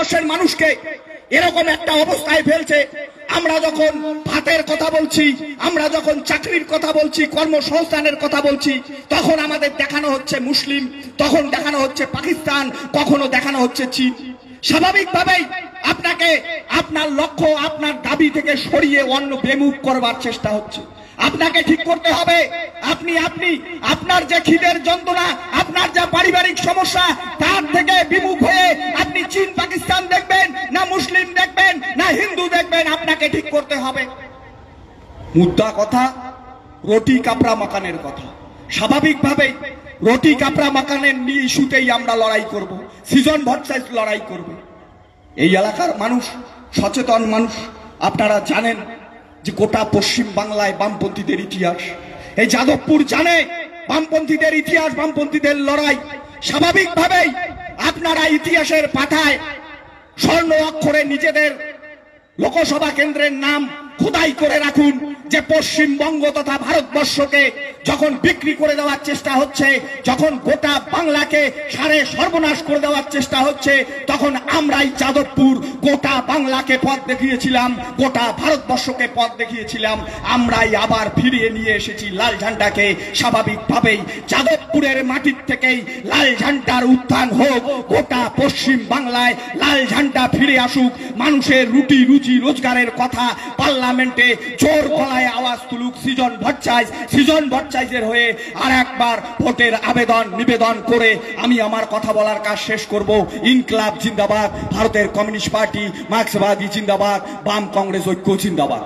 ভারতবর্ষের মানুষকে এরকম একটা অবস্থায় ফেলছে। আমরা যখন ভাতের কথা বলছি, আমরা যখন চাকরির কথা বলছি, কর্মসংস্থানের কথা বলছি, তখন আমাদের দেখানো হচ্ছে মুসলিম, তখন দেখানো হচ্ছে পাকিস্তান, কখনো দেখানো হচ্ছে চীন। স্বাভাবিকভাবেই আপনাকে আপনার লক্ষ্য, আপনার দাবি থেকে সরিয়ে অন্য বিমুখ করবার চেষ্টা হচ্ছে। আপনাকে ঠিক করতে হবে, আপনি আপনার যে খিদের যন্ত্রণা, আপনার যা পারিবারিক সমস্যা, তার থেকে বিমুখ হয়ে আপনি চীন পাকিস্তান দেখবেন না, মুসলিম দেখবেন না, হিন্দু দেখবেন, আপনাকে ঠিক করতে হবে। মুদ্রা কথা, রুটি কাপড়া মাকানের কথা। স্বাভাবিকভাবেই রুটি কাপড়া মাকানের ইস্যুতেই আমরা লড়াই করব, সৃজন ভট্টাচার্য লড়াই করবে। এই এলাকার মানুষ সচেতন মানুষ, আপনারা জানেন যে গোটা পশ্চিম বাংলায় বামপন্থীদের ইতিহাস। এই যাদবপুর জানে বামপন্থীদের ইতিহাস, বামপন্থীদের লড়াই। স্বাভাবিকভাবেই আপনারা ইতিহাসের পাতায় স্বর্ণ অক্ষরে নিজেদের লোকসভা কেন্দ্রের নাম খোদাই করে রাখুন, যে পশ্চিমবঙ্গ তথা ভারতবর্ষকে যখন বিক্রি করে দেওয়ার চেষ্টা হচ্ছে, যখন গোটা বাংলাকে সারে সর্বনাশ করে দেওয়ার চেষ্টা হচ্ছে, তখন আমরাই যাদবপুর গোটা বাংলাকে পথ দেখিয়েছিলাম, গোটা ভারতবর্ষকে পথ দেখিয়েছিলাম। আমরাই আবার ফিরিয়ে নিয়ে এসেছি লাল ঝান্ডাকে। স্বাভাবিকভাবেই যাদবপুরের মাটির থেকেই লাল ঝান্ডার উত্থান হোক, গোটা পশ্চিম বাংলায় লাল ঝান্ডা ফিরে আসুক। মানুষের রুটি রুজি রোজগারের কথা পার্লামেন্টে জোর গলায় আওয়াজ তুলুক সৃজন ভট্টাচার্য। সৃজন ভট্টাচার্যের হয়ে আর একবার ভোটের আবেদন নিবেদন করে আমি আমার কথা বলার কাজ শেষ করব। ইনকলাব জিন্দাবাদ, ভারতের কমিউনিস্ট পার্টি মার্ক্সবাদী জিন্দাবাদ, বাম কংগ্রেস ঐক্য জিন্দাবাদ।